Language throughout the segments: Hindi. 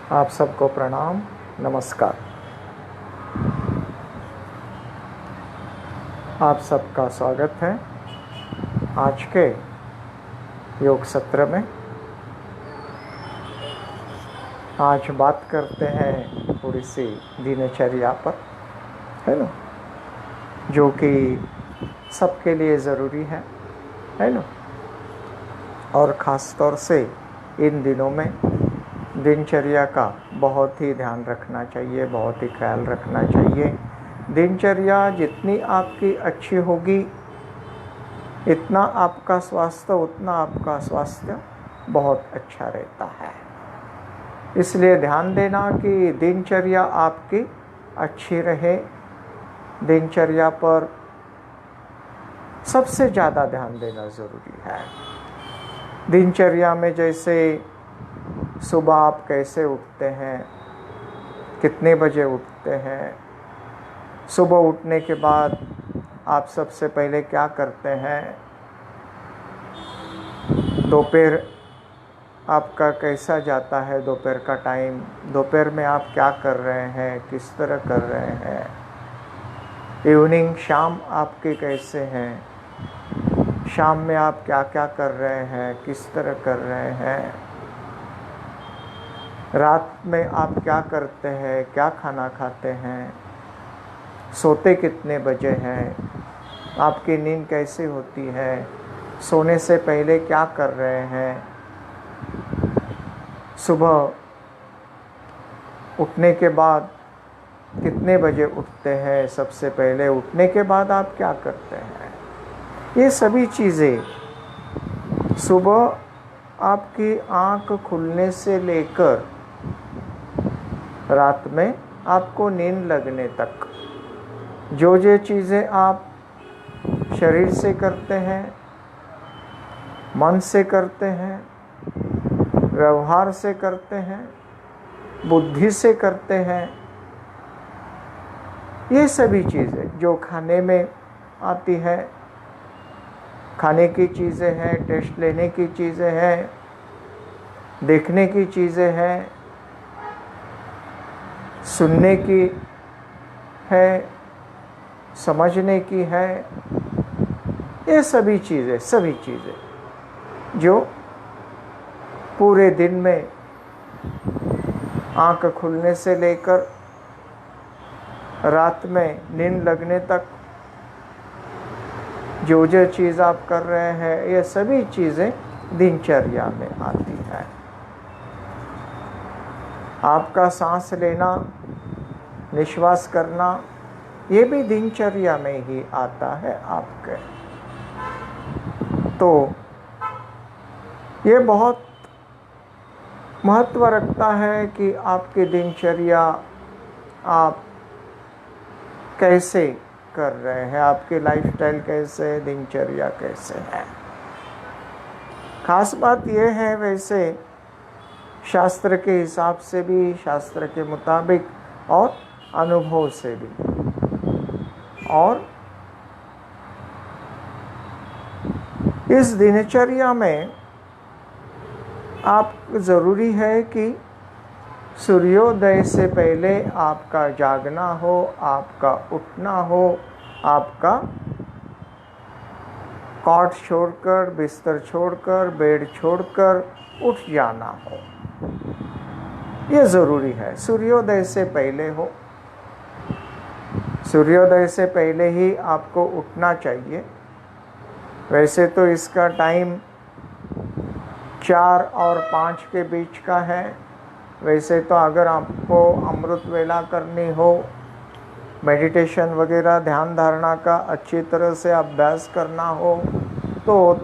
आप सबको प्रणाम, नमस्कार। आप सबका स्वागत है आज के योग सत्र में। आज बात करते हैं थोड़ी सी दिनचर्या पर, है ना, जो कि सबके लिए ज़रूरी है ना। और ख़ास तौर से इन दिनों में दिनचर्या का बहुत ही ध्यान रखना चाहिए, बहुत ही ख्याल रखना चाहिए। दिनचर्या जितनी आपकी अच्छी होगी उतना आपका स्वास्थ्य बहुत अच्छा रहता है। इसलिए ध्यान देना कि दिनचर्या आपकी अच्छी रहे। दिनचर्या पर सबसे ज़्यादा ध्यान देना ज़रूरी है। दिनचर्या में जैसे सुबह आप कैसे उठते हैं, कितने बजे उठते हैं, सुबह उठने के बाद आप सबसे पहले क्या करते हैं, दोपहर आपका कैसा जाता है, दोपहर का टाइम, दोपहर में आप क्या कर रहे हैं, किस तरह कर रहे हैं, इवनिंग शाम आपके कैसे हैं, शाम में आप क्या क्या कर रहे हैं, किस तरह कर रहे हैं, रात में आप क्या करते हैं, क्या खाना खाते हैं, सोते कितने बजे हैं, आपकी नींद कैसी होती है, सोने से पहले क्या कर रहे हैं, सुबह उठने के बाद कितने बजे उठते हैं, सबसे पहले उठने के बाद आप क्या करते हैं। ये सभी चीज़ें सुबह आपकी आँख खुलने से लेकर रात में आपको नींद लगने तक जो चीज़ें आप शरीर से करते हैं, मन से करते हैं, व्यवहार से करते हैं, बुद्धि से करते हैं, ये सभी चीज़ें जो खाने में आती है, खाने की चीज़ें हैं, टेस्ट लेने की चीज़ें हैं, देखने की चीज़ें हैं, सुनने की है, समझने की है, ये सभी चीज़ें जो पूरे दिन में आँख खुलने से लेकर रात में नींद लगने तक जो चीज़ आप कर रहे हैं, ये सभी चीज़ें दिनचर्या में आती हैं। आपका सांस लेना, निश्वास करना, ये भी दिनचर्या में ही आता है आपके। तो ये बहुत महत्व रखता है कि आपकी दिनचर्या आप कैसे कर रहे हैं, आपकी लाइफस्टाइल कैसे, दिनचर्या कैसे है। खास बात यह है, वैसे शास्त्र के हिसाब से भी, शास्त्र के मुताबिक और अनुभव से भी, और इस दिनचर्या में आप ज़रूरी है कि सूर्योदय से पहले आपका जागना हो, आपका उठना हो, आपका कॉट छोड़कर, बिस्तर छोड़कर, बेड छोड़कर उठ जाना हो, ये ज़रूरी है। सूर्योदय से पहले हो, सूर्योदय से पहले ही आपको उठना चाहिए। वैसे तो इसका टाइम 4 और 5 के बीच का है। वैसे तो अगर आपको अमृत वेला करनी हो, मेडिटेशन वगैरह, ध्यान धारणा का अच्छी तरह से अभ्यास करना हो तो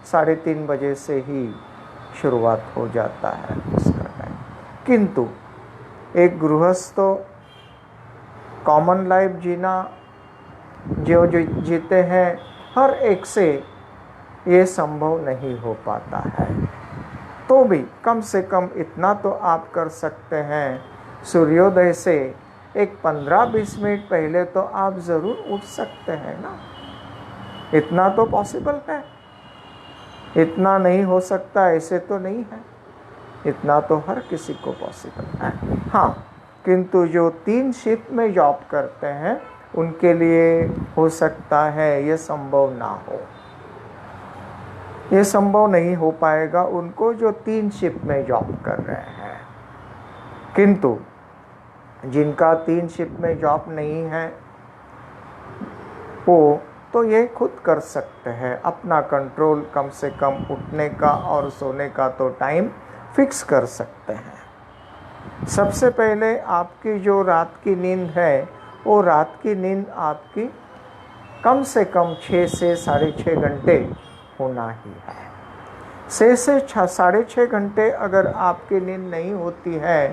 3:30 बजे से ही शुरुआत हो जाता है उसका टाइम। किंतु एक गृहस्थ कॉमन लाइफ जीना जो जीते हैं, हर एक से ये संभव नहीं हो पाता है। तो भी कम से कम इतना तो आप कर सकते हैं, सूर्योदय से एक 15-20 मिनट पहले तो आप ज़रूर उठ सकते हैं ना। इतना तो पॉसिबल है, इतना नहीं हो सकता ऐसे तो नहीं है। इतना तो हर किसी को पॉसिबल है। हाँ, किंतु जो 3 शिफ्ट में जॉब करते हैं उनके लिए हो सकता है ये संभव ना हो, ये संभव नहीं हो पाएगा उनको जो 3 शिफ्ट में जॉब कर रहे हैं। किंतु जिनका 3 शिफ्ट में जॉब नहीं है वो तो ये खुद कर सकते हैं, अपना कंट्रोल कम से कम उठने का और सोने का तो टाइम फिक्स कर सकते हैं। सबसे पहले आपकी जो रात की नींद है वो रात की नींद आपकी कम से कम 6 से 6.5 घंटे होना ही है। 6 से 6.5 घंटे अगर आपकी नींद नहीं होती है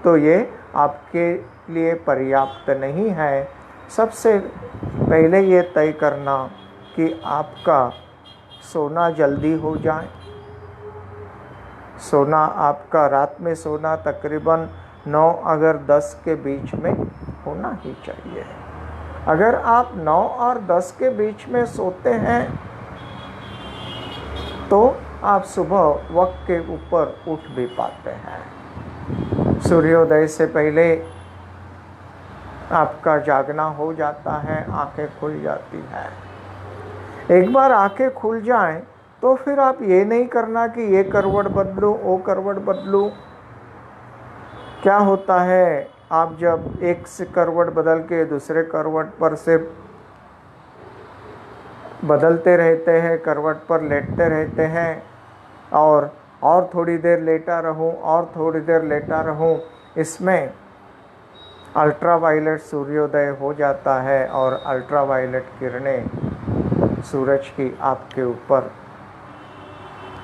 तो ये आपके लिए पर्याप्त नहीं है। सबसे पहले ये तय करना कि आपका सोना जल्दी हो जाए। सोना आपका रात में सोना तकरीबन 9 अगर 10 के बीच में होना ही चाहिए। अगर आप 9 और 10 के बीच में सोते हैं तो आप सुबह वक्त के ऊपर उठ भी पाते हैं। सूर्योदय से पहले आपका जागना हो जाता है, आंखें खुल जाती है। एक बार आंखें खुल जाएं तो फिर आप ये नहीं करना कि ये करवट बदलूं, वो करवट बदलूं। क्या होता है, आप जब एक से करवट बदल के दूसरे करवट पर से बदलते रहते हैं, करवट पर लेटते रहते हैं और थोड़ी देर लेटा रहूं और थोड़ी देर लेटा रहूं, इसमें अल्ट्रावायलेट सूर्योदय हो जाता है और अल्ट्रावायलेट किरणें सूरज की आपके ऊपर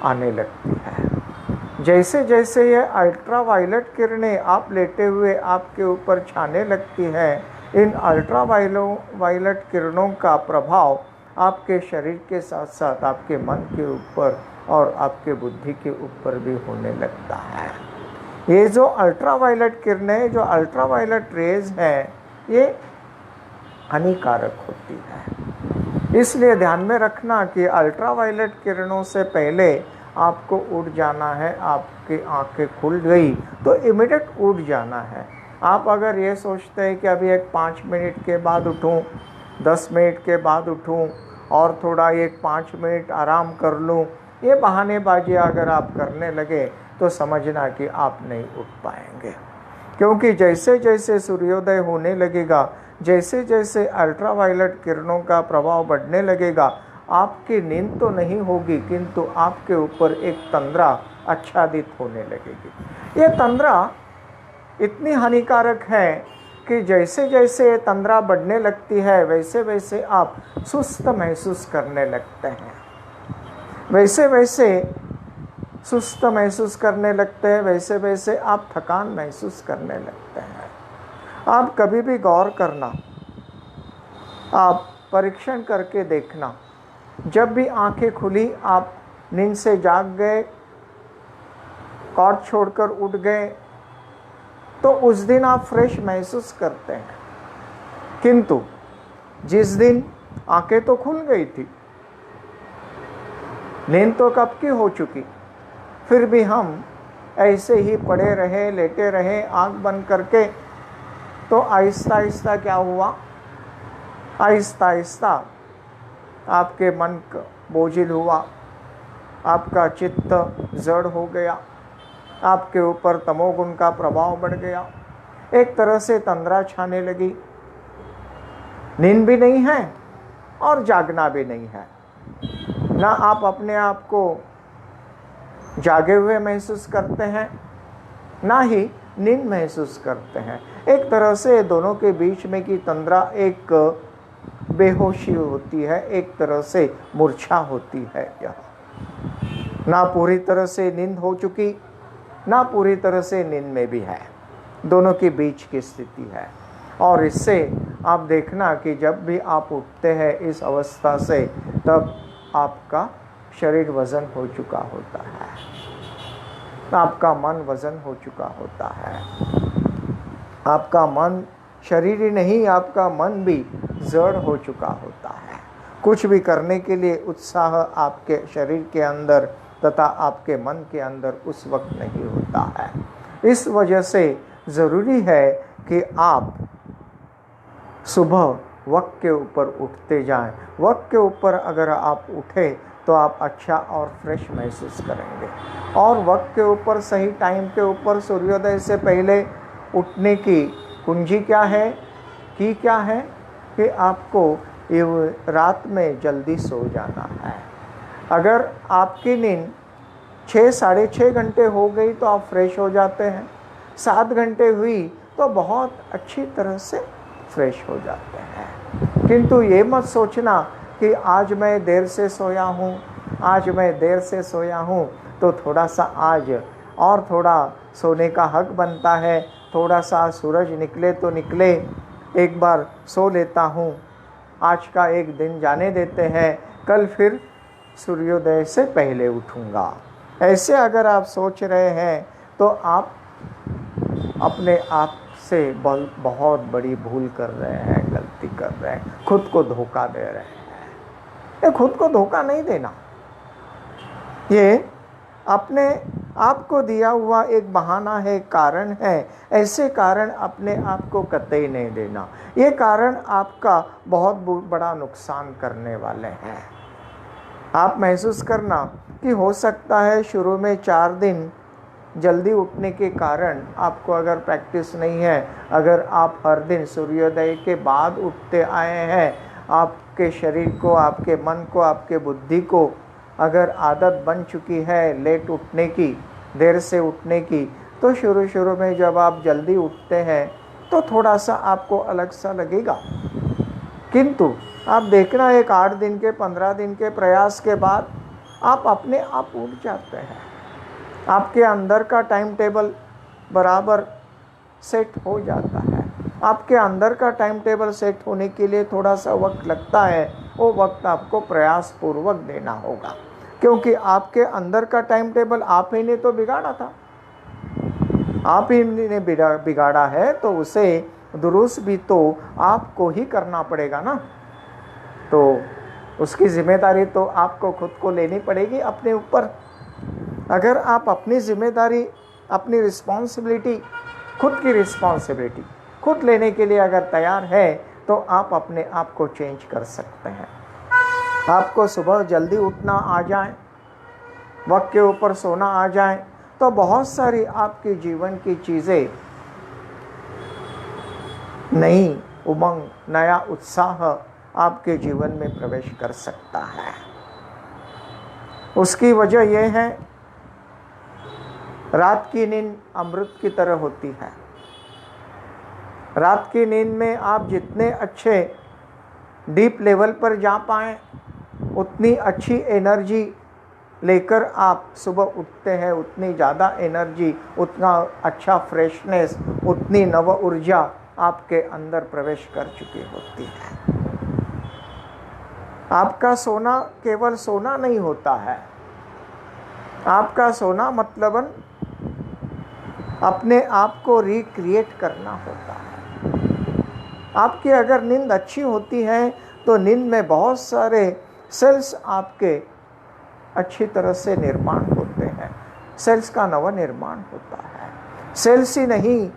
आने लगती है। जैसे जैसे ये अल्ट्रावायलेट किरणें आप लेटे हुए आपके ऊपर छाने लगती है, इन अल्ट्रावायलेट किरणों का प्रभाव आपके शरीर के साथ साथ आपके मन के ऊपर और आपके बुद्धि के ऊपर भी होने लगता है। ये जो अल्ट्रावायलेट किरणें, जो अल्ट्रावायलेट रेज हैं, ये हानिकारक होती है। इसलिए ध्यान में रखना कि अल्ट्रावायलेट किरणों से पहले आपको उठ जाना है। आपकी आंखें खुल गई तो इमीडिएट उठ जाना है। आप अगर ये सोचते हैं कि अभी एक 5 मिनट के बाद उठूं, 10 मिनट के बाद उठूं और थोड़ा एक 5 मिनट आराम कर लूं, ये बहानेबाजी अगर आप करने लगे तो समझना कि आप नहीं उठ पाएंगे। क्योंकि जैसे जैसे सूर्योदय होने लगेगा, जैसे जैसे अल्ट्रावायलेट किरणों का प्रभाव बढ़ने लगेगा, आपकी नींद तो नहीं होगी किंतु आपके ऊपर एक तंद्रा आच्छादित होने लगेगी। ये तंद्रा इतनी हानिकारक है कि जैसे जैसे ये तंद्रा बढ़ने लगती है वैसे वैसे आप सुस्त महसूस करने लगते हैं। वैसे वैसे सुस्त महसूस करने लगते हैं, वैसे वैसे आप थकान महसूस करने लगते हैं। आप कभी भी गौर करना, आप परीक्षण करके देखना, जब भी आंखें खुली आप नींद से जाग गए, कॉट छोड़कर उठ गए, तो उस दिन आप फ्रेश महसूस करते हैं। किंतु जिस दिन आंखें तो खुल गई थी, नींद तो कब की हो चुकी, फिर भी हम ऐसे ही पड़े रहे, लेटे रहे आंख बंद करके, तो आहिस्ता आहिस्ता क्या हुआ, आहिस्ता आहिस्ता आपके मन बोझिल हुआ, आपका चित्त जड़ हो गया, आपके ऊपर तमोगुण का प्रभाव बढ़ गया, एक तरह से तंद्रा छाने लगी। नींद भी नहीं है और जागना भी नहीं है, ना आप अपने आप को जागे हुए महसूस करते हैं, ना ही नींद महसूस करते हैं। एक तरह से दोनों के बीच में की तंद्रा एक बेहोशी होती है, एक तरह से मूर्छा होती है। यह ना पूरी तरह से नींद हो चुकी, ना पूरी तरह से नींद में भी है, दोनों के बीच की स्थिति है। और इससे आप देखना कि जब भी आप उठते हैं इस अवस्था से, तब आपका शरीर वजन हो चुका होता है, आपका मन वजन हो चुका होता है। आपका मन, शरीर ही नहीं आपका मन भी जड़ हो चुका होता है। कुछ भी करने के लिए उत्साह आपके शरीर के अंदर तथा आपके मन के अंदर उस वक्त नहीं होता है। इस वजह से ज़रूरी है कि आप सुबह वक्त के ऊपर उठते जाएं। वक्त के ऊपर अगर आप उठे तो आप अच्छा और फ्रेश महसूस करेंगे। और वक्त के ऊपर, सही टाइम के ऊपर, सूर्योदय से पहले उठने की कुंजी क्या है, क्या है कि आपको रात में जल्दी सो जाना है। अगर आपकी नींद 6 साढ़े 6 घंटे हो गई तो आप फ्रेश हो जाते हैं। 7 घंटे हुई तो बहुत अच्छी तरह से फ्रेश हो जाते हैं। किंतु ये मत सोचना कि आज मैं देर से सोया हूँ, आज मैं देर से सोया हूँ तो थोड़ा सा आज और थोड़ा सोने का हक बनता है, थोड़ा सा सूरज निकले तो निकले, एक बार सो लेता हूँ, आज का एक दिन जाने देते हैं, कल फिर सूर्योदय से पहले उठूँगा। ऐसे अगर आप सोच रहे हैं तो आप अपने आप से बहुत बड़ी भूल कर रहे हैं, गलती कर रहे हैं, खुद को धोखा दे रहे हैं। ये खुद को धोखा नहीं देना, ये अपने आप को दिया हुआ एक बहाना है, कारण है। ऐसे कारण अपने आप को कतई नहीं देना, ये कारण आपका बहुत बड़ा नुकसान करने वाले हैं। आप महसूस करना कि हो सकता है शुरू में 4 दिन जल्दी उठने के कारण आपको अगर प्रैक्टिस नहीं है, अगर आप हर दिन सूर्योदय के बाद उठते आए हैं, आपके शरीर को, आपके मन को, आपके बुद्धि को अगर आदत बन चुकी है लेट उठने की, देर से उठने की, तो शुरू में जब आप जल्दी उठते हैं तो थोड़ा सा आपको अलग सा लगेगा। किंतु आप देखना, एक 8 दिन के 15 दिन के प्रयास के बाद आप अपने आप उठ जाते हैं। आपके अंदर का टाइम टेबल बराबर सेट हो जाता है। आपके अंदर का टाइम टेबल सेट होने के लिए थोड़ा सा वक्त लगता है, वो वक्त आपको प्रयास पूर्वक देना होगा, क्योंकि आपके अंदर का टाइम टेबल आप ही ने तो बिगाड़ा था। आप ही ने बिगाड़ा है तो उसे दुरुस्त भी तो आपको ही करना पड़ेगा ना। तो उसकी जिम्मेदारी तो आपको खुद को लेनी पड़ेगी अपने ऊपर। अगर आप अपनी जिम्मेदारी, अपनी रिस्पॉन्सिबिलिटी, खुद की रिस्पॉन्सिबिलिटी खुद लेने के लिए अगर तैयार है तो आप अपने आप को चेंज कर सकते हैं। आपको सुबह जल्दी उठना आ जाए, वक्त के ऊपर सोना आ जाए, तो बहुत सारी आपके जीवन की चीज़ें, नई उमंग, नया उत्साह आपके जीवन में प्रवेश कर सकता है। उसकी वजह यह है, रात की नींद अमृत की तरह होती है। रात की नींद में आप जितने अच्छे डीप लेवल पर जा पाएँ, उतनी अच्छी एनर्जी लेकर आप सुबह उठते हैं, उतनी ज़्यादा एनर्जी, उतना अच्छा फ्रेशनेस, उतनी नव ऊर्जा आपके अंदर प्रवेश कर चुकी होती है। आपका सोना केवल सोना नहीं होता है। आपका सोना मतलबन अपने आप को रिक्रिएट करना होता है। आपकी अगर नींद अच्छी होती है तो नींद में बहुत सारे सेल्स आपके अच्छी तरह से निर्माण होते हैं। सेल्स का नव निर्माण होता है। सेल्स ही नहीं,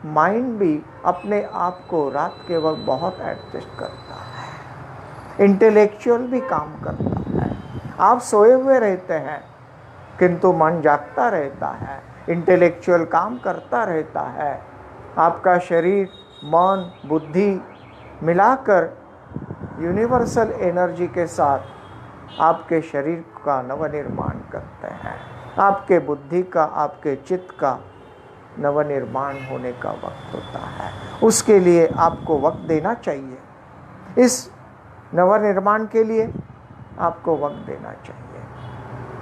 माइंड भी अपने आप को रात के वक्त बहुत एडजस्ट करता है। इंटेलेक्चुअल भी काम करता है। आप सोए हुए रहते हैं किंतु मन जागता रहता है, इंटेलेक्चुअल काम करता रहता है। आपका शरीर, मन, बुद्धि मिलाकर यूनिवर्सल एनर्जी के साथ आपके शरीर का नवनिर्माण करते हैं। आपके बुद्धि का, आपके चित्त का नवनिर्माण होने का वक्त होता है। उसके लिए आपको वक्त देना चाहिए। इस नवनिर्माण के लिए आपको वक्त देना चाहिए।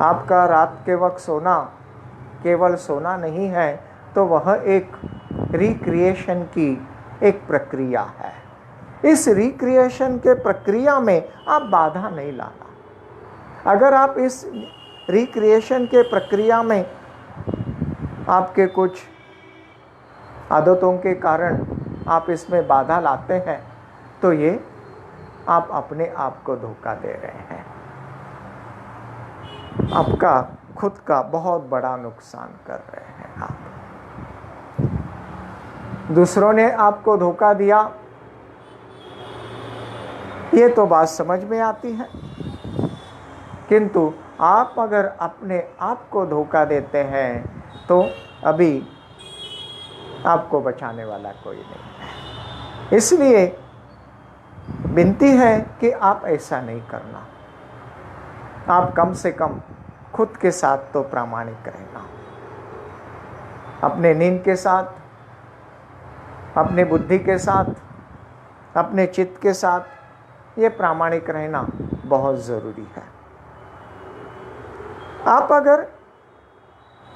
आपका रात के वक्त सोना केवल सोना नहीं है, तो वह एक रिक्रिएशन की एक प्रक्रिया है। इस रिक्रिएशन के प्रक्रिया में आप बाधा नहीं लाना। अगर आप इस रिक्रिएशन के प्रक्रिया में आपके कुछ आदतों के कारण आप इसमें बाधा लाते हैं तो ये आप अपने आप को धोखा दे रहे हैं। आपका खुद का बहुत बड़ा नुकसान कर रहे हैं आप। दूसरों ने आपको धोखा दिया, ये तो बात समझ में आती है, किंतु आप अगर अपने आप को धोखा देते हैं तो अभी आपको बचाने वाला कोई नहीं है। इसलिए विनती है कि आप ऐसा नहीं करना। आप कम से कम खुद के साथ तो प्रामाणिक रहना, अपने नींद के साथ, अपने बुद्धि के साथ, अपने चित्त के साथ ये प्रामाणिक रहना बहुत ज़रूरी है। आप अगर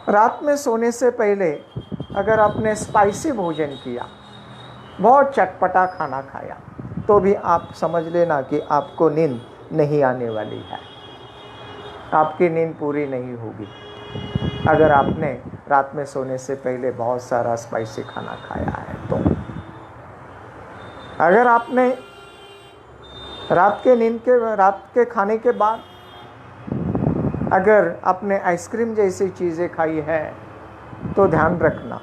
रात में सोने से पहले अगर आपने स्पाइसी भोजन किया, बहुत चटपटा खाना खाया, तो भी आप समझ लेना कि आपको नींद नहीं आने वाली है, आपकी नींद पूरी नहीं होगी अगर आपने रात में सोने से पहले बहुत सारा स्पाइसी खाना खाया है। तो अगर आपने रात के खाने के बाद अगर आपने आइसक्रीम जैसी चीज़ें खाई है तो ध्यान रखना,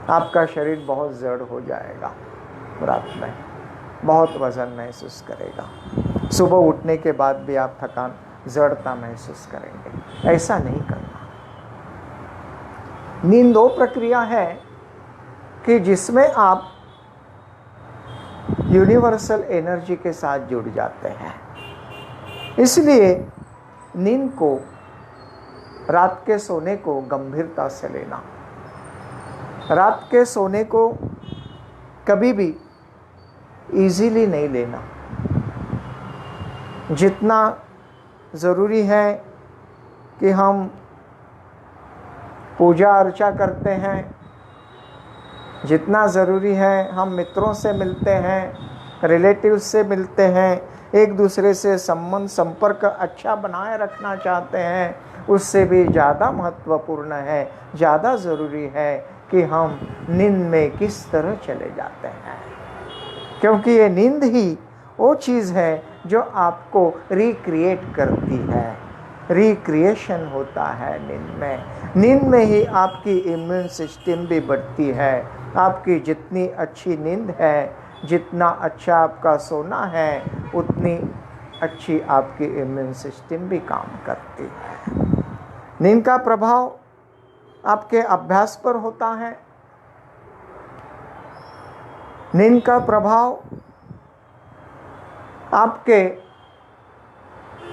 आपका शरीर बहुत जड़ हो जाएगा, रात में बहुत वज़न महसूस करेगा, सुबह उठने के बाद भी आप थकान, जड़ता महसूस करेंगे। ऐसा नहीं करना। नींद वो प्रक्रिया है कि जिसमें आप यूनिवर्सल एनर्जी के साथ जुड़ जाते हैं। इसलिए नींद को, रात के सोने को गंभीरता से लेना, रात के सोने को कभी भी इजीली नहीं लेना। जितना ज़रूरी है कि हम पूजा अर्चा करते हैं, जितना ज़रूरी है हम मित्रों से मिलते हैं, रिलेटिव्स से मिलते हैं, एक दूसरे से संबंध संपर्क अच्छा बनाए रखना चाहते हैं, उससे भी ज़्यादा महत्वपूर्ण है, ज़्यादा ज़रूरी है कि हम नींद में किस तरह चले जाते हैं। क्योंकि ये नींद ही वो चीज़ है जो आपको रिक्रिएट करती है, रिक्रिएशन होता है नींद में। नींद में ही आपकी इम्यून सिस्टम भी बढ़ती है। आपकी जितनी अच्छी नींद है, जितना अच्छा आपका सोना है, उतनी अच्छी आपकी इम्यून सिस्टम भी काम करती है। नींद का प्रभाव आपके अभ्यास पर होता है, नींद का प्रभाव आपके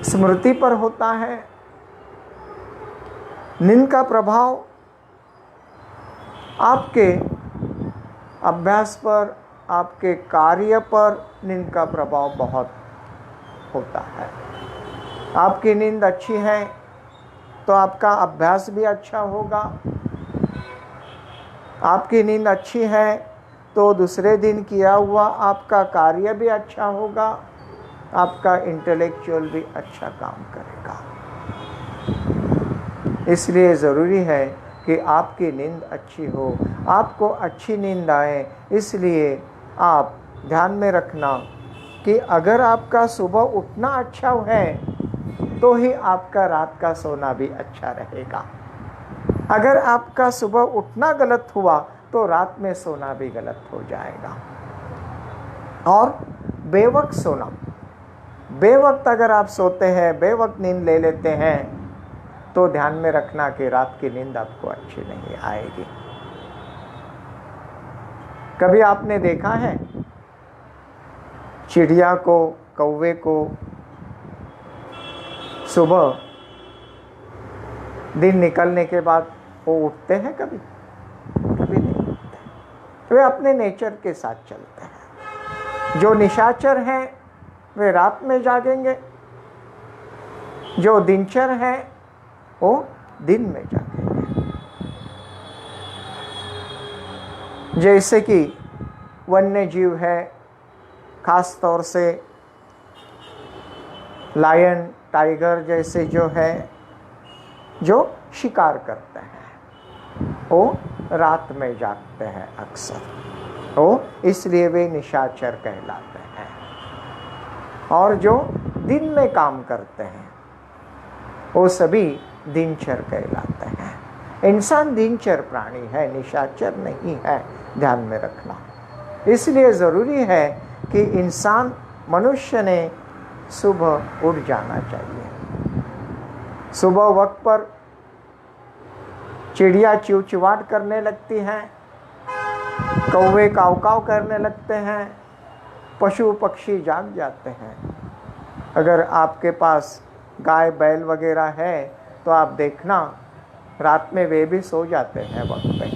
स्मृति पर होता है, नींद का प्रभाव आपके अभ्यास पर, आपके कार्य पर नींद का प्रभाव बहुत होता है। आपकी नींद अच्छी है तो आपका अभ्यास भी अच्छा होगा। आपकी नींद अच्छी है तो दूसरे दिन किया हुआ आपका कार्य भी अच्छा होगा, आपका इंटेलेक्चुअल भी अच्छा काम करेगा। इसलिए ज़रूरी है कि आपकी नींद अच्छी हो, आपको अच्छी नींद आए। इसलिए आप ध्यान में रखना कि अगर आपका सुबह उठना अच्छा है तो ही आपका रात का सोना भी अच्छा रहेगा। अगर आपका सुबह उठना गलत हुआ तो रात में सोना भी गलत हो जाएगा। और बेवक्त सोना, बेवक्त अगर आप सोते हैं, बेवक्त नींद ले लेते हैं तो ध्यान में रखना कि रात की नींद आपको अच्छी नहीं आएगी। कभी आपने देखा है चिड़िया को, कौवे को सुबह दिन निकलने के बाद वो उठते हैं? कभी नहीं उठते। वे अपने नेचर के साथ चलते हैं। जो निशाचर हैं वे रात में जागेंगे, जो दिनचर हैं वो दिन में जागेंगे। जैसे कि वन्य जीव है, खास तौर से लायन, टाइगर जैसे जो है, जो शिकार करते हैं, वो रात में जागते हैं अक्सर, वो इसलिए वे निशाचर कहलाते हैं। और जो दिन में काम करते हैं वो सभी दिनचर कहलाते हैं। इंसान दिनचर प्राणी है, निशाचर नहीं है, ध्यान में रखना। इसलिए ज़रूरी है कि इंसान मनुष्य ने सुबह उठ जाना चाहिए। सुबह वक्त पर चिड़िया चिवचिवाट करने लगती हैं, कौवे काव काव करने लगते हैं, पशु पक्षी जाग जाते हैं। अगर आपके पास गाय बैल वगैरह है तो आप देखना रात में वे भी सो जाते हैं वक्त पे,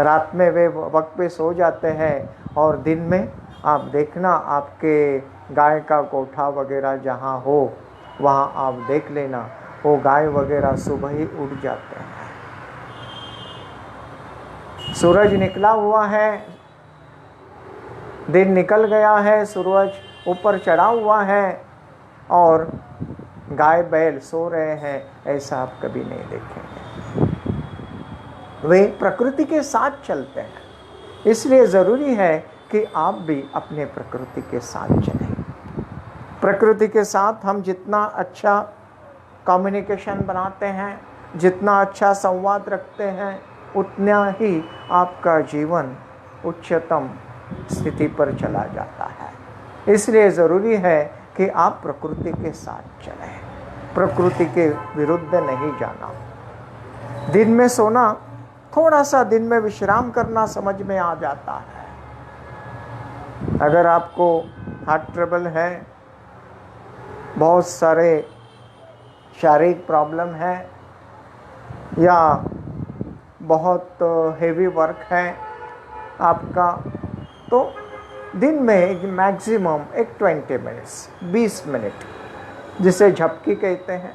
रात में वे वक्त पे सो जाते हैं। और दिन में आप देखना आपके गाय का कोठा वगैरह जहाँ हो वहाँ आप देख लेना वो गाय वगैरह सुबह ही उठ जाते हैं। सूरज निकला हुआ है, दिन निकल गया है, सूरज ऊपर चढ़ा हुआ है और गाय बैल सो रहे हैं, ऐसा आप कभी नहीं देखेंगे। वे प्रकृति के साथ चलते हैं। इसलिए ज़रूरी है कि आप भी अपने प्रकृति के साथ चलें। प्रकृति के साथ हम जितना अच्छा कम्युनिकेशन बनाते हैं, जितना अच्छा संवाद रखते हैं, उतना ही आपका जीवन उच्चतम स्थिति पर चला जाता है। इसलिए ज़रूरी है कि आप प्रकृति के साथ चलें, प्रकृति के विरुद्ध नहीं जाना। दिन में सोना, थोड़ा सा दिन में विश्राम करना समझ में आ जाता है। अगर आपको हार्ट ट्रबल है, बहुत सारे शारीरिक प्रॉब्लम है या बहुत हेवी वर्क है आपका, तो दिन में मैक्सिमम एक 20 मिनट्स 20 मिनट जिसे झपकी कहते हैं,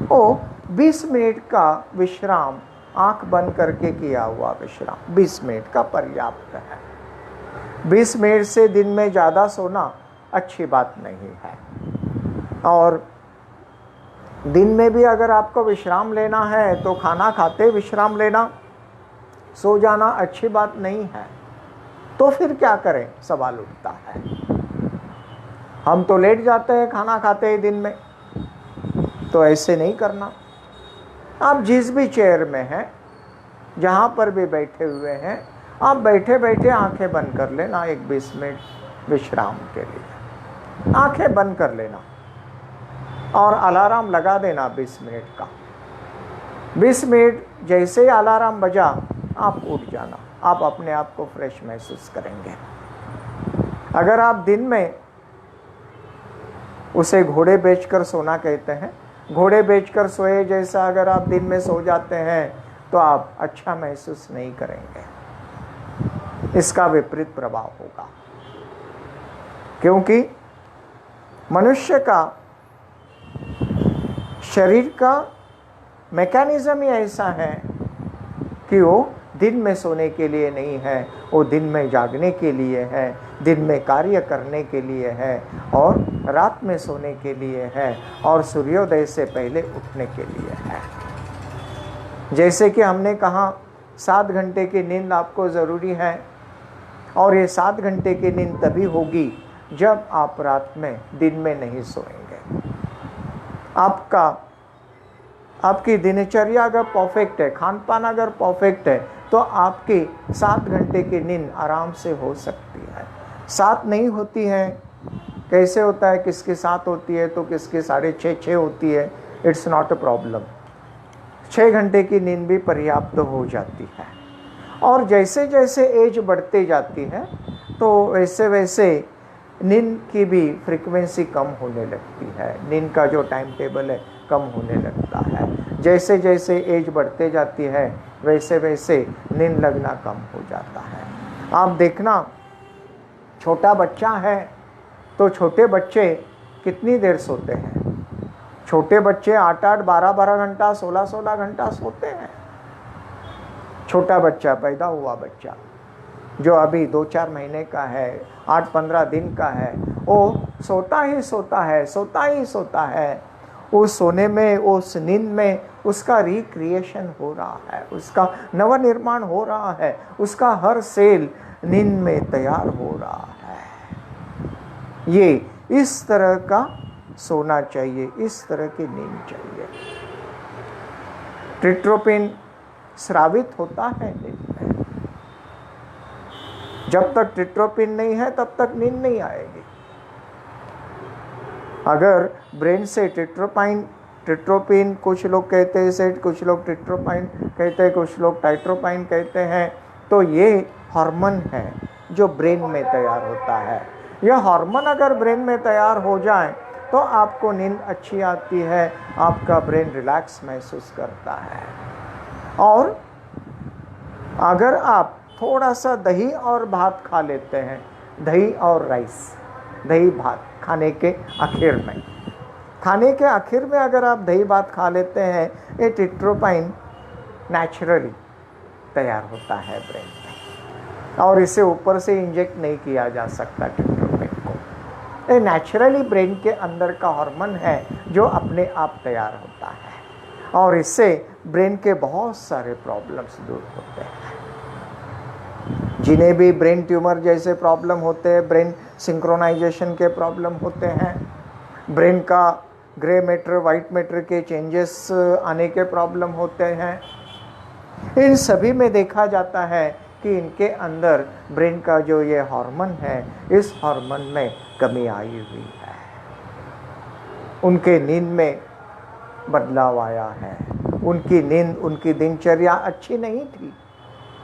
वो 20 मिनट का विश्राम, आंख बंद करके किया हुआ विश्राम 20 मिनट का पर्याप्त है। 20 मिनट से दिन में ज़्यादा सोना अच्छी बात नहीं है। और दिन में भी अगर आपको विश्राम लेना है तो खाना खाते विश्राम लेना, सो जाना अच्छी बात नहीं है। तो फिर क्या करें, सवाल उठता है। हम तो लेट जाते हैं खाना खाते ही दिन में, तो ऐसे नहीं करना। आप जिस भी चेयर में हैं, जहाँ पर भी बैठे हुए हैं, आप बैठे बैठे आंखें बंद कर लेना, एक 20 मिनट विश्राम के लिए आंखें बंद कर लेना और अलार्म लगा देना 20 मिनट का। 20 मिनट जैसे ही अलार्म बजा आप उठ जाना, आप अपने आप को फ्रेश महसूस करेंगे। अगर आप दिन में, उसे घोड़े बेचकर सोना कहते हैं, घोड़े बेचकर सोए जैसा अगर आप दिन में सो जाते हैं तो आप अच्छा महसूस नहीं करेंगे, इसका विपरीत प्रभाव होगा। क्योंकि मनुष्य का शरीर का मैकेनिज्म ही ऐसा है कि वो दिन में सोने के लिए नहीं है, वो दिन में जागने के लिए है, दिन में कार्य करने के लिए है और रात में सोने के लिए है और सूर्योदय से पहले उठने के लिए है। जैसे कि हमने कहा 7 घंटे की नींद आपको ज़रूरी है और ये 7 घंटे की नींद तभी होगी जब आप रात में दिन में नहीं सोएंगे। आपकी दिनचर्या अगर परफेक्ट है, खान पान अगर परफेक्ट है, तो आपकी 7 घंटे की नींद आराम से हो सकती है। 7 नहीं होती है, कैसे होता है, किसके 7 होती है तो किसके 6:30 होती है, इट्स नॉट अ प्रॉब्लम। 6 घंटे की नींद भी पर्याप्त हो जाती है। और जैसे जैसे एज बढ़ते जाती है तो वैसे वैसे नींद की भी फ्रीक्वेंसी कम होने लगती है, नींद का जो टाइम टेबल है कम होने लगता है। जैसे जैसे एज बढ़ते जाती है वैसे वैसे नींद लगना कम हो जाता है। आप देखना, छोटा बच्चा है तो छोटे बच्चे कितनी देर सोते हैं? छोटे बच्चे 8-8, 12-12 घंटा, 16-16 घंटा सोते हैं। छोटा बच्चा, पैदा हुआ बच्चा जो अभी 2-4 महीने का है, 8-15 दिन का है, वो सोता ही सोता है, सोता ही सोता है। उस सोने में, उस नींद में उसका रिक्रिएशन हो रहा है, उसका नवनिर्माण हो रहा है, उसका हर सेल नींद में तैयार हो रहा है। ये इस तरह का सोना चाहिए, इस तरह की नींद चाहिए। ट्रिट्रोपिन स्रावित होता है नींद में। जब तक ट्रिट्रोपिन नहीं है तब तक नींद नहीं आएगी। अगर ब्रेन से ट्रिट्रोपिन, कुछ लोग कहते हैं इसे, कुछ लोग ट्रिट्रोपाइन कहते हैं, कुछ लोग टाइट्रोपाइन कहते हैं, तो ये हार्मोन है जो ब्रेन में तैयार होता है। यह हार्मोन अगर ब्रेन में तैयार हो जाए तो आपको नींद अच्छी आती है, आपका ब्रेन रिलैक्स महसूस करता है। और अगर आप थोड़ा सा दही और भात खा लेते हैं, दही और राइस, दही भात खाने के आखिर में, खाने के आखिर में अगर आप दही भात खा लेते हैं, ये ट्रिट्रोपाइन नेचुरली तैयार होता है ब्रेन में, और इसे ऊपर से इंजेक्ट नहीं किया जा सकता ट्रिट्रोपाइन को। ये नेचुरली ब्रेन के अंदर का हार्मोन है जो अपने आप तैयार होता है, और इससे ब्रेन के बहुत सारे प्रॉब्लम्स दूर होते हैं। जिन्हें भी ब्रेन ट्यूमर जैसे प्रॉब्लम होते हैं, ब्रेन सिंक्रोनाइजेशन के प्रॉब्लम होते हैं, ब्रेन का ग्रे मैटर वाइट मैटर के चेंजेस आने के प्रॉब्लम होते हैं, इन सभी में देखा जाता है कि इनके अंदर ब्रेन का जो ये हार्मोन है, इस हार्मोन में कमी आई हुई है। उनके नींद में बदलाव आया है, उनकी नींद, उनकी दिनचर्या अच्छी नहीं थी,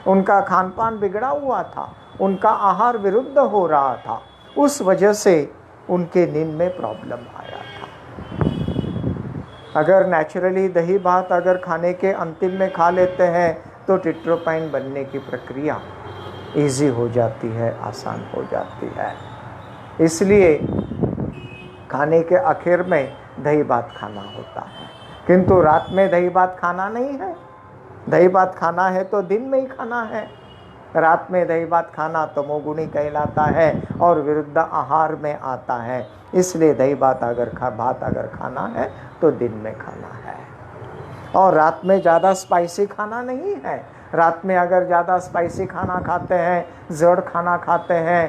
उनका खान पान बिगड़ा हुआ था, उनका आहार विरुद्ध हो रहा था, उस वजह से उनके नींद में प्रॉब्लम आया था। अगर नेचुरली दही भात अगर खाने के अंतिम में खा लेते हैं तो ट्रिट्रोपाइन बनने की प्रक्रिया इजी हो जाती है, आसान हो जाती है। इसलिए खाने के आखिर में दही भात खाना होता है, किंतु रात में दही भात खाना नहीं है। दही भात खाना है तो दिन में ही खाना है। रात में दही भात खाना तमोगुणी कहलाता है और विरुद्ध आहार में आता है। इसलिए दही भात अगर खाना है तो दिन में खाना है। और रात में ज़्यादा स्पाइसी खाना नहीं है। रात में अगर ज़्यादा स्पाइसी खाना खाते हैं, जड़ खाना खाते हैं,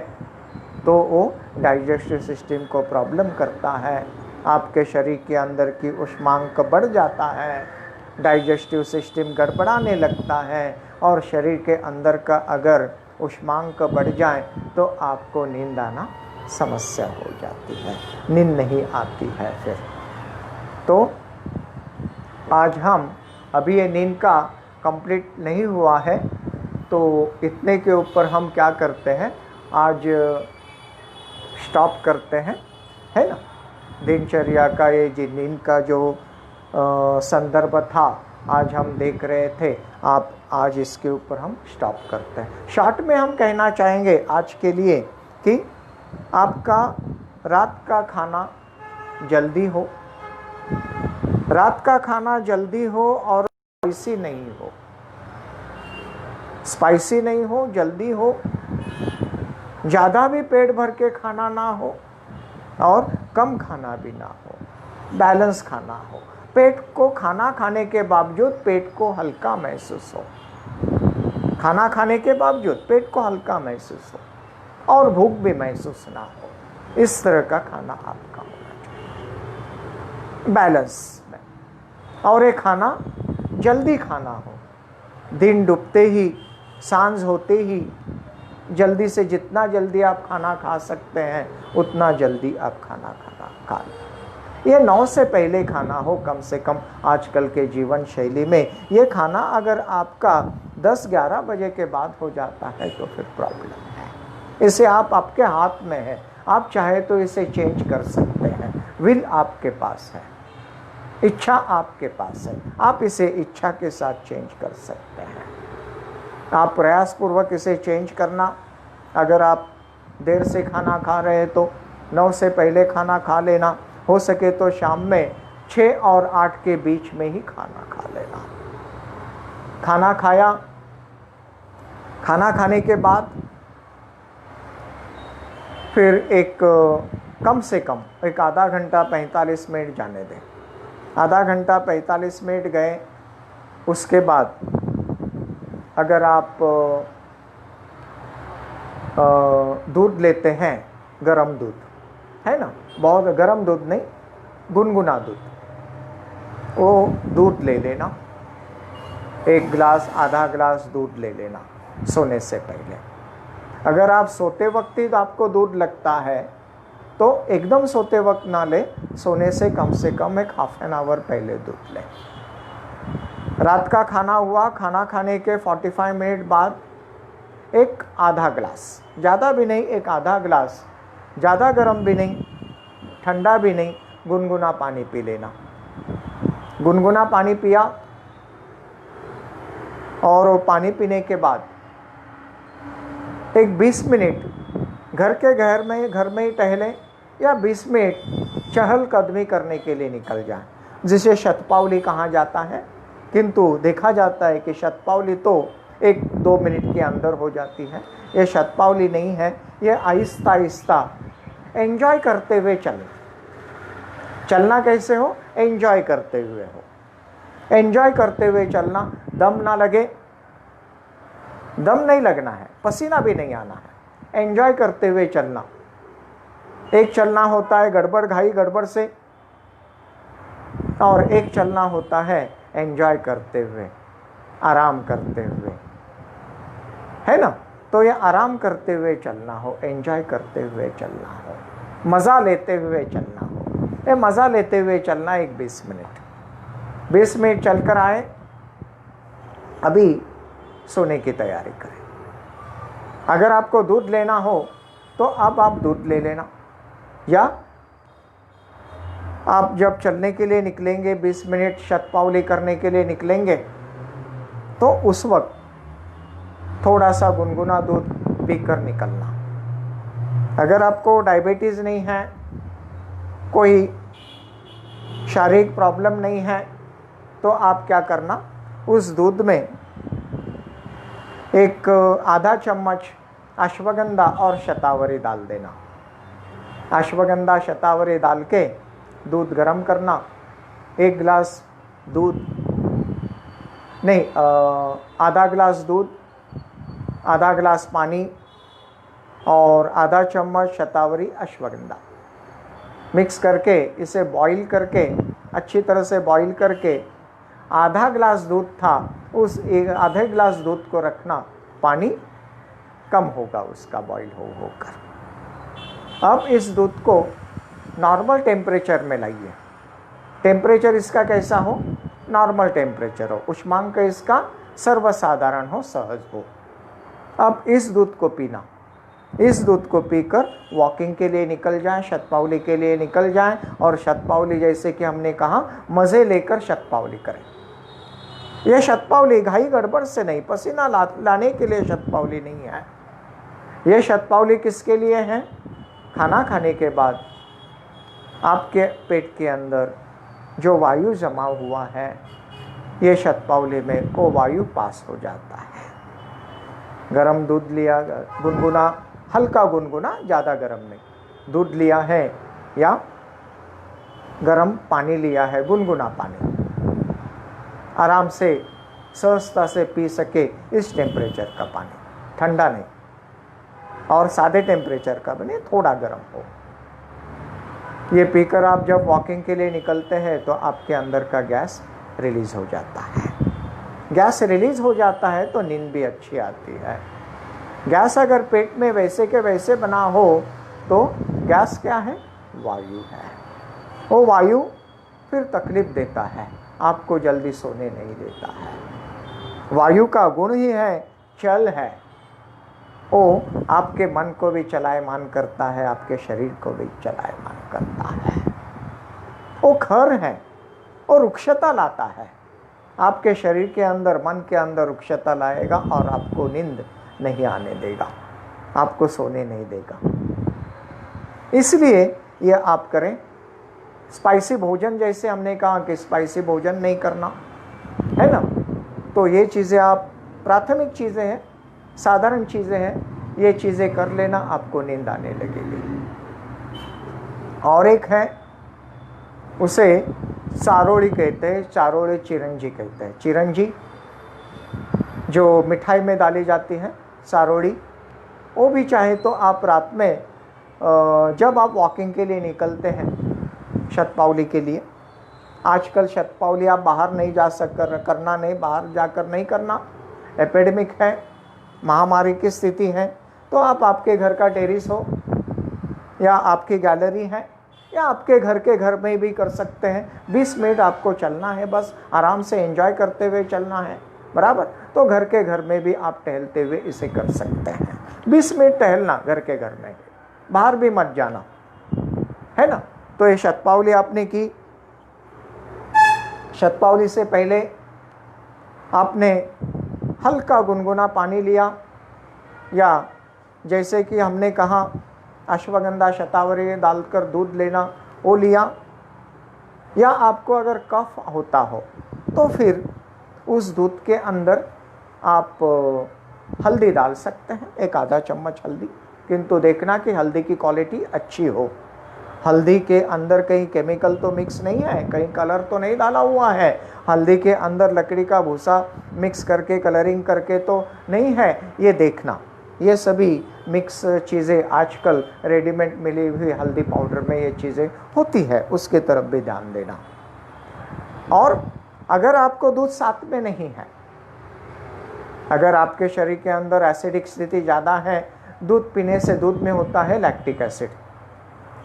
तो वो डाइजेस्टिव सिस्टम को प्रॉब्लम करता है। आपके शरीर के अंदर की ऊष्मांक बढ़ जाता है, डाइजेस्टिव सिस्टम गड़बड़ाने लगता है, और शरीर के अंदर का अगर ऊष्मांक बढ़ जाए तो आपको नींद आना समस्या हो जाती है, नींद नहीं आती है फिर। तो आज हम अभी ये नींद का कंप्लीट नहीं हुआ है, तो इतने के ऊपर हम क्या करते हैं, आज स्टॉप करते हैं, है ना। दिनचर्या का ये नींद का जो संदर्भ था आज हम देख रहे थे, आप आज इसके ऊपर हम स्टॉप करते हैं। शॉर्ट में हम कहना चाहेंगे आज के लिए कि आपका रात का खाना जल्दी हो, रात का खाना जल्दी हो और स्पाइसी नहीं हो, स्पाइसी नहीं हो, जल्दी हो, ज़्यादा भी पेट भर के खाना ना हो और कम खाना भी ना हो, बैलेंस खाना हो। पेट को खाना खाने के बावजूद पेट को हल्का महसूस हो, खाना खाने के बावजूद पेट को हल्का महसूस हो और भूख भी महसूस ना हो, इस तरह का खाना आपका होना चाहिए बैलेंस में। और ये खाना जल्दी खाना हो, दिन डूबते ही, सांझ होते ही, जल्दी से जितना जल्दी आप खाना खा सकते हैं उतना जल्दी आप खाना खा लें। ये 9 से पहले खाना हो कम से कम। आजकल के जीवन शैली में ये खाना अगर आपका 10-11 बजे के बाद हो जाता है तो फिर प्रॉब्लम है। इसे आपके हाथ में है, आप चाहे तो इसे चेंज कर सकते हैं। विल आपके पास है, इच्छा आपके पास है, आप इसे इच्छा के साथ चेंज कर सकते हैं। आप प्रयासपूर्वक इसे चेंज करना, अगर आप देर से खाना खा रहे हैं तो 9 से पहले खाना खा लेना, हो सके तो शाम में 6 और 8 के बीच में ही खाना खा लेना। खाना खाया, खाना खाने के बाद फिर एक कम से कम एक आधा घंटा 45 मिनट जाने दें। आधा घंटा 45 मिनट गए, उसके बाद अगर आप दूध लेते हैं, गरम दूध, है ना, बहुत गरम दूध नहीं, गुनगुना दूध, वो दूध ले लेना, 1 गिलास आधा गिलास दूध ले लेना सोने से पहले। अगर आप सोते वक्त ही आपको दूध लगता है तो एकदम सोते वक्त ना ले, सोने से कम एक हाफ एन आवर पहले दूध लें। रात का खाना हुआ, खाना खाने के 45 मिनट बाद एक आधा गिलास, ज़्यादा भी नहीं, एक आधा गिलास, ज़्यादा गर्म भी नहीं ठंडा भी नहीं, गुनगुना पानी पी लेना। गुनगुना पानी पिया और वो पानी पीने के बाद एक 20 मिनट घर में ही टहलें या 20 मिनट चहलकदमी करने के लिए निकल जाएं, जिसे शतपावली कहा जाता है। किंतु देखा जाता है कि शतपावली तो 1-2 मिनट के अंदर हो जाती है। ये शतपावली नहीं है, ये आहिस्ता आहिस्ता एंजॉय करते हुए चलें। चलना कैसे हो? एंजॉय करते हुए हो। एंजॉय करते हुए चलना, दम ना लगे, दम नहीं लगना है, पसीना भी नहीं आना है, एंजॉय करते हुए चलना। एक चलना होता है गड़बड़ घाई गड़बड़ से, और एक चलना होता है एंजॉय करते हुए, आराम करते हुए, है ना। तो ये आराम करते हुए चलना हो, एंजॉय करते हुए चलना हो, मज़ा लेते हुए चलना हो। ये मज़ा लेते हुए चलना 20 मिनट चलकर आए, अभी सोने की तैयारी करें। अगर आपको दूध लेना हो तो अब आप दूध ले लेना, या आप जब चलने के लिए निकलेंगे 20 मिनट शतपावली करने के लिए निकलेंगे तो उस वक्त थोड़ा सा गुनगुना दूध पीकर निकलना। अगर आपको डायबिटीज़ नहीं है, कोई शारीरिक प्रॉब्लम नहीं है, तो आप क्या करना, उस दूध में एक आधा चम्मच अश्वगंधा और शतावरी डाल देना। अश्वगंधा शतावरी डाल के दूध गर्म करना। 1 गिलास दूध नहीं, आधा गिलास दूध, आधा गिलास पानी और आधा चम्मच शतावरी अश्वगंधा मिक्स करके इसे बॉईल करके, अच्छी तरह से बॉईल करके, आधा गिलास दूध था, उस आधे गिलास दूध को रखना, पानी कम होगा उसका बॉईल होकर। अब इस दूध को नॉर्मल टेम्परेचर में लाइए। टेम्परेचर इसका कैसा हो? नॉर्मल टेम्परेचर हो, उष्मांक इसका सर्वसाधारण हो, सहज हो। अब इस दूध को पीना, इस दूध को पीकर वॉकिंग के लिए निकल जाएं, शतपावली के लिए निकल जाएं, और शतपावली जैसे कि हमने कहा मज़े लेकर शतपावली करें। यह शतपावली घाई गड़बड़ से नहीं, पसीना लाने के लिए शतपावली नहीं है। यह शतपावली किसके लिए है? खाना खाने के बाद आपके पेट के अंदर जो वायु जमा हुआ है, ये शतपावली में वो वायु पास हो जाता है। गरम दूध लिया, गुनगुना, हल्का गुनगुना, ज़्यादा गरम नहीं, दूध लिया है या गरम पानी लिया है, गुनगुना पानी, आराम से सहजता से पी सके इस टेम्परेचर का पानी, ठंडा नहीं और सादे टेम्परेचर का भी नहीं, थोड़ा गर्म हो। ये पीकर आप जब वॉकिंग के लिए निकलते हैं तो आपके अंदर का गैस रिलीज़ हो जाता है। गैस रिलीज़ हो जाता है तो नींद भी अच्छी आती है। गैस अगर पेट में वैसे के वैसे बना हो तो गैस क्या है? वायु है। वो वायु फिर तकलीफ देता है, आपको जल्दी सोने नहीं देता है। वायु का गुण ही है, चल है, वो आपके मन को भी चलायमान करता है, आपके शरीर को भी चलायमान करता है। वो खर है, वो रुक्षता लाता है, आपके शरीर के अंदर, मन के अंदर रुक्षता लाएगा और आपको नींद नहीं आने देगा, आपको सोने नहीं देगा। इसलिए ये आप करें। स्पाइसी भोजन, जैसे हमने कहा कि स्पाइसी भोजन नहीं करना है ना, तो ये चीज़ें आप, प्राथमिक चीज़ें हैं, साधारण चीज़ें हैं, ये चीज़ें कर लेना, आपको नींद आने लगेगी। और एक है, उसे चारोली कहते हैं, चारोली चिरंजी कहते हैं। चिरंजी जो मिठाई में डाली जाती है, चारोली, वो भी चाहे तो आप रात में जब आप वॉकिंग के लिए निकलते हैं, शतपावली के लिए। आजकल शतपावली आप बाहर नहीं जा करना नहीं, बाहर जाकर नहीं करना, एपिडेमिक है, महामारी की स्थिति है। तो आप आपके घर का टेरिस हो या आपकी गैलरी है या आपके घर के घर में भी कर सकते हैं। 20 मिनट आपको चलना है, बस आराम से एंजॉय करते हुए चलना है, बराबर। तो घर के घर में भी आप टहलते हुए इसे कर सकते हैं। 20 मिनट टहलना घर के घर में, बाहर भी मत जाना, है ना। तो ये शतपावली आपने की। शतपावली से पहले आपने हल्का गुनगुना पानी लिया, या जैसे कि हमने कहा अश्वगंधा शतावरी डालकर दूध लेना, वो लिया। या आपको अगर कफ होता हो तो फिर उस दूध के अंदर आप हल्दी डाल सकते हैं, एक आधा चम्मच हल्दी। किंतु देखना कि हल्दी की क्वालिटी अच्छी हो। हल्दी के अंदर कहीं केमिकल तो मिक्स नहीं है, कहीं कलर तो नहीं डाला हुआ है। हल्दी के अंदर लकड़ी का भूसा मिक्स करके कलरिंग करके तो नहीं है, ये देखना। ये सभी मिक्स चीज़ें आजकल रेडीमेड मिली हुई हल्दी पाउडर में ये चीज़ें होती है, उसके तरफ भी ध्यान देना। और अगर आपको दूध साथ में नहीं है, अगर आपके शरीर के अंदर एसिडिक स्थिति ज़्यादा है, दूध पीने से दूध में होता है लैक्टिक एसिड।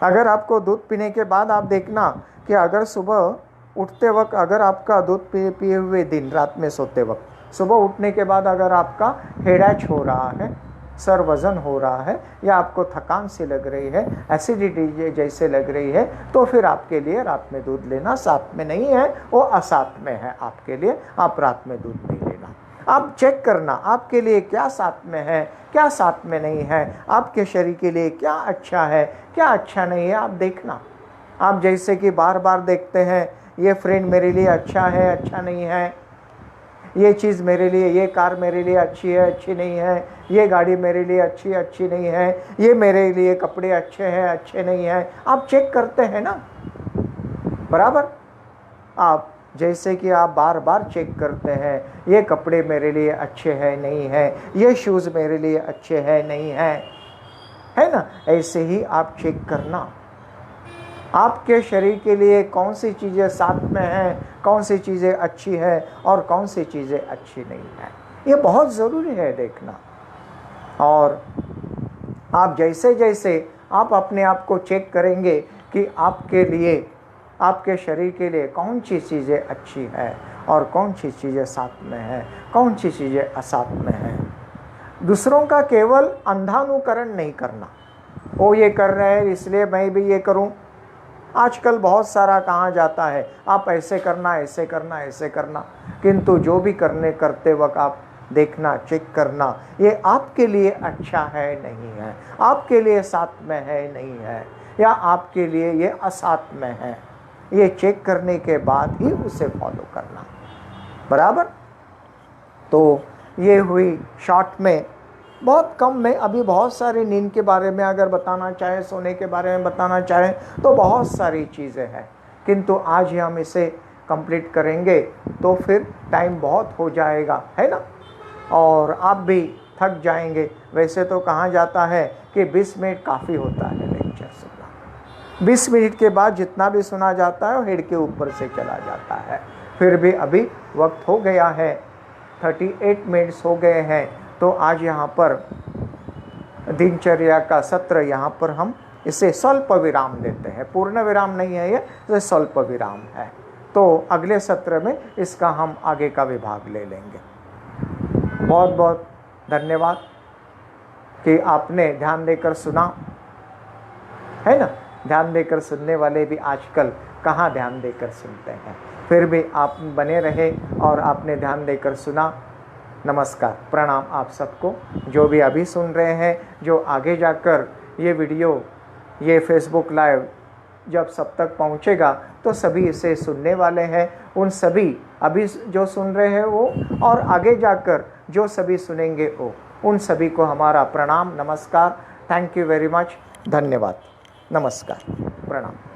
अगर आपको दूध पीने के बाद आप देखना कि अगर सुबह उठते वक्त अगर आपका दूध पिए हुए दिन रात में सोते वक्त सुबह उठने के बाद अगर आपका हेडेक हो रहा है, सर वजन हो रहा है, या आपको थकान सी लग रही है, एसिडिटी जैसे लग रही है, तो फिर आपके लिए रात में दूध लेना साथ में नहीं है, वो असाथ में है आपके लिए। आप रात में दूध नहीं लेना। आप चेक करना आपके लिए क्या साथ में है, क्या साथ में नहीं है, आपके शरीर के लिए क्या अच्छा है, क्या अच्छा नहीं है, आप देखना। आप जैसे कि बार बार देखते हैं ये फ्रेंड मेरे लिए अच्छा है, अच्छा नहीं है, ये चीज़ मेरे लिए, ये कार मेरे लिए अच्छी है, अच्छी नहीं है, ये गाड़ी मेरे लिए अच्छी, अच्छी नहीं है, ये मेरे लिए कपड़े अच्छे हैं, अच्छे नहीं हैं। आप चेक करते हैं ना, बराबर। आप जैसे कि आप बार बार चेक करते हैं ये कपड़े मेरे लिए अच्छे हैं नहीं है, ये शूज़ मेरे लिए अच्छे हैं नहीं है ना। ऐसे ही आप चेक करना आपके शरीर के लिए कौन सी चीज़ें साथ में हैं, कौन सी चीज़ें अच्छी है और कौन सी चीज़ें अच्छी नहीं है। ये बहुत ज़रूरी है देखना। और आप जैसे जैसे आप अपने आप को चेक करेंगे कि आपके लिए, आपके शरीर के लिए कौन सी चीज़ें अच्छी है और कौन सी चीज़ें साथ में है, कौन सी चीज़ें असाथ में है। दूसरों का केवल अंधानुकरण नहीं करना, वो ये कर रहे हैं इसलिए मैं भी ये करूं। आजकल बहुत सारा कहा जाता है आप ऐसे करना, ऐसे करना, ऐसे करना, किंतु जो भी करते वक्त आप देखना, चेक करना ये आपके लिए अच्छा है नहीं है, आपके लिए साथ में है नहीं है, या आपके लिए ये असाथ में है। ये चेक करने के बाद ही उसे फॉलो करना, बराबर। तो ये हुई शॉर्ट में, बहुत कम में। अभी बहुत सारी नींद के बारे में अगर बताना चाहें, सोने के बारे में बताना चाहें तो बहुत सारी चीज़ें हैं, किंतु आज ही हम इसे कंप्लीट करेंगे तो फिर टाइम बहुत हो जाएगा, है ना, और आप भी थक जाएंगे। वैसे तो कहा जाता है कि 20 मिनट काफ़ी होता है लेक्चर सुनना। 20 मिनट के बाद जितना भी सुना जाता है वो हेड के ऊपर से चला जाता है। फिर भी अभी वक्त हो गया है, 38 मिनट्स हो गए हैं। तो आज यहाँ पर दिनचर्या का सत्र यहाँ पर हम इसे स्वल्प विराम देते हैं, पूर्ण विराम नहीं है ये स्वल्प विराम है। तो अगले सत्र में इसका हम आगे का विभाग ले लेंगे। बहुत बहुत धन्यवाद कि आपने ध्यान देकर सुना, है ना। ध्यान देकर सुनने वाले भी आजकल कहाँ ध्यान देकर सुनते हैं, फिर भी आप बने रहे और आपने ध्यान देकर सुना। नमस्कार, प्रणाम आप सबको, जो भी अभी सुन रहे हैं, जो आगे जाकर ये वीडियो, ये फेसबुक लाइव जब सब तक पहुंचेगा तो सभी इसे सुनने वाले हैं। उन सभी अभी जो सुन रहे हैं वो और आगे जाकर जो सभी सुनेंगे वो, उन सभी को हमारा प्रणाम, नमस्कार, थैंक यू वेरी मच, धन्यवाद, नमस्कार, प्रणाम।